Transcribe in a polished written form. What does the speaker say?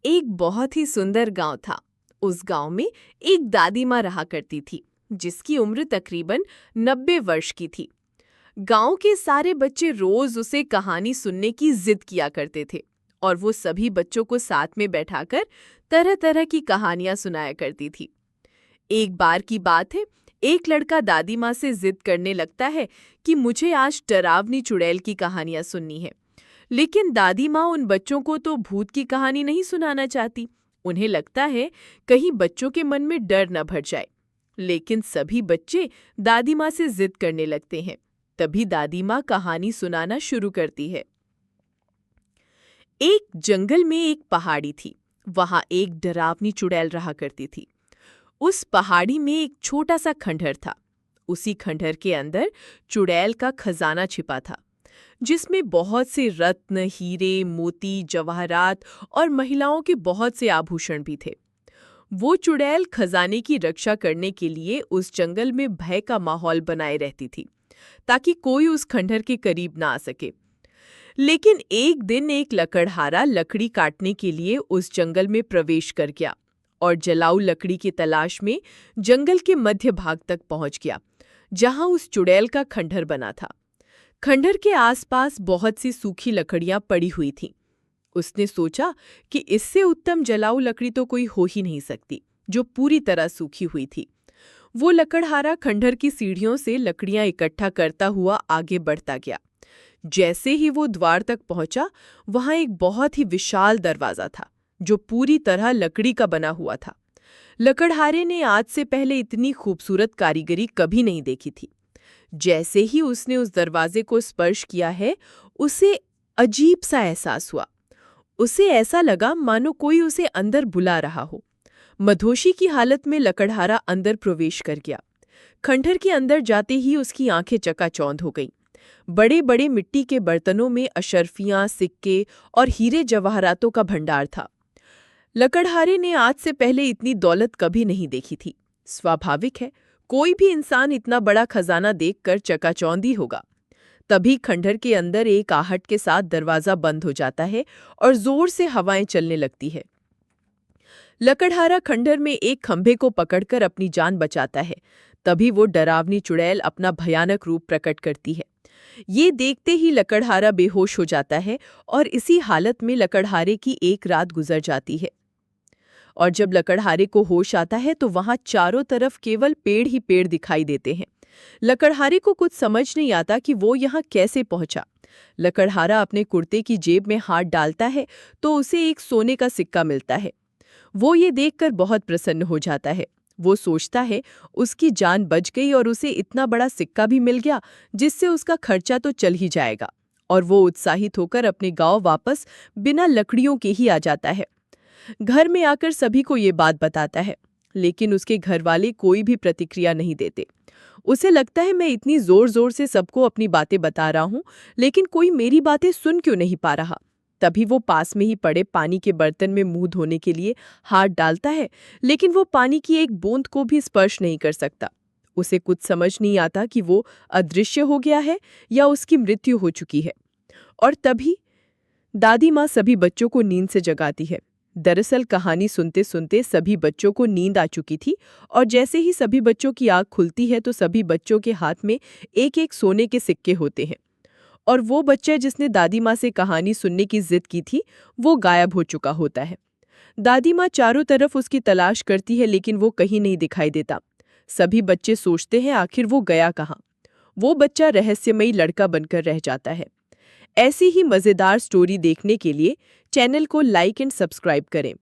एक बहुत ही सुंदर गांव था। उस गांव में एक दादी माँ रहा करती थी, जिसकी उम्र तकरीबन 90 वर्ष की थी। गांव के सारे बच्चे रोज उसे कहानी सुनने की जिद किया करते थे और वो सभी बच्चों को साथ में बैठाकर तरह तरह की कहानियां सुनाया करती थी। एक बार की बात है, एक लड़का दादी माँ से जिद करने लगता है कि मुझे आज डरावनी चुड़ैल की कहानियां सुननी है। लेकिन दादी माँ उन बच्चों को तो भूत की कहानी नहीं सुनाना चाहती। उन्हें लगता है कहीं बच्चों के मन में डर न भर जाए। लेकिन सभी बच्चे दादी माँ से जिद करने लगते हैं। तभी दादी माँ कहानी सुनाना शुरू करती है। एक जंगल में एक पहाड़ी थी। वहां एक डरावनी चुड़ैल रहा करती थी। उस पहाड़ी में एक छोटा सा खंडहर था। उसी खंडहर के अंदर चुड़ैल का खजाना छिपा था, जिसमें बहुत से रत्न, हीरे, मोती, जवाहरात और महिलाओं के बहुत से आभूषण भी थे। वो चुड़ैल खजाने की रक्षा करने के लिए उस जंगल में भय का माहौल बनाए रहती थी, ताकि कोई उस खंडहर के करीब ना आ सके। लेकिन एक दिन एक लकड़हारा लकड़ी काटने के लिए उस जंगल में प्रवेश कर गया और जलाऊ लकड़ी की तलाश में जंगल के मध्य भाग तक पहुंच गया, जहां उस चुड़ैल का खंडहर बना था। खंडहर के आसपास बहुत सी सूखी लकड़ियां पड़ी हुई थीं। उसने सोचा कि इससे उत्तम जलाऊ लकड़ी तो कोई हो ही नहीं सकती, जो पूरी तरह सूखी हुई थी। वो लकड़हारा खंडहर की सीढ़ियों से लकड़ियां इकट्ठा करता हुआ आगे बढ़ता गया। जैसे ही वो द्वार तक पहुंचा, वहां एक बहुत ही विशाल दरवाजा था, जो पूरी तरह लकड़ी का बना हुआ था। लकड़हारे ने आज से पहले इतनी खूबसूरत कारीगरी कभी नहीं देखी थी। जैसे ही उसने उस दरवाजे को स्पर्श किया है, उसे अजीब सा एहसास हुआ। उसे ऐसा लगा मानो कोई उसे अंदर बुला रहा हो। मधोशी की हालत में लकड़हारा अंदर प्रवेश कर गया। खंडहर के अंदर जाते ही उसकी आंखें चकाचौंध हो गईं। बड़े बड़े मिट्टी के बर्तनों में अशर्फियां, सिक्के और हीरे जवाहरातों का भंडार था। लकड़हारे ने आज से पहले इतनी दौलत कभी नहीं देखी थी। स्वाभाविक है, कोई भी इंसान इतना बड़ा खजाना देखकर चकाचौंधी होगा। तभी खंडहर के अंदर एक आहट के साथ दरवाजा बंद हो जाता है और जोर से हवाएं चलने लगती है। लकड़हारा खंडहर में एक खंभे को पकड़कर अपनी जान बचाता है। तभी वो डरावनी चुड़ैल अपना भयानक रूप प्रकट करती है। ये देखते ही लकड़हारा बेहोश हो जाता है और इसी हालत में लकड़हारे की एक रात गुजर जाती है। और जब लकड़हारे को होश आता है तो वहां चारों तरफ केवल पेड़ ही पेड़ दिखाई देते हैं। लकड़हारे को कुछ समझ नहीं आता कि वो यहाँ कैसे पहुंचा। लकड़हारा अपने कुर्ते की जेब में हाथ डालता है तो उसे एक सोने का सिक्का मिलता है। वो ये देखकर बहुत प्रसन्न हो जाता है। वो सोचता है उसकी जान बच गई और उसे इतना बड़ा सिक्का भी मिल गया, जिससे उसका खर्चा तो चल ही जाएगा। और वो उत्साहित होकर अपने गांव वापस बिना लकड़ियों के ही आ जाता है। घर में आकर सभी को ये बात बताता है, लेकिन उसके घर वाले कोई भी प्रतिक्रिया नहीं देते। उसे लगता है मैं इतनी जोर जोर से सबको अपनी बातें बता रहा हूँ, लेकिन कोई मेरी बातें सुन क्यों नहीं पा रहा। तभी वो पास में ही पड़े पानी के बर्तन में मुंह धोने के लिए हाथ डालता है, लेकिन वो पानी की एक बूंद को भी स्पर्श नहीं कर सकता। उसे कुछ समझ नहीं आता कि वो अदृश्य हो गया है या उसकी मृत्यु हो चुकी है। और तभी दादी माँ सभी बच्चों को नींद से जगाती है। दरअसल कहानी सुनते सुनते सभी बच्चों को नींद आ चुकी थी और जैसे ही सभी बच्चों की आंख खुलती है तो सभी बच्चों के हाथ में एक एक सोने के सिक्के होते हैं। और वो बच्चा जिसने दादी माँ से कहानी सुनने की जिद की थी, वो गायब हो चुका होता है। दादी माँ चारों तरफ उसकी तलाश करती है, लेकिन वो कहीं नहीं दिखाई देता। सभी बच्चे सोचते हैं आखिर वो गया कहाँ। वो बच्चा रहस्यमयी लड़का बनकर रह जाता है। ऐसी ही मज़ेदार स्टोरी देखने के लिए चैनल को लाइक एंड सब्सक्राइब करें।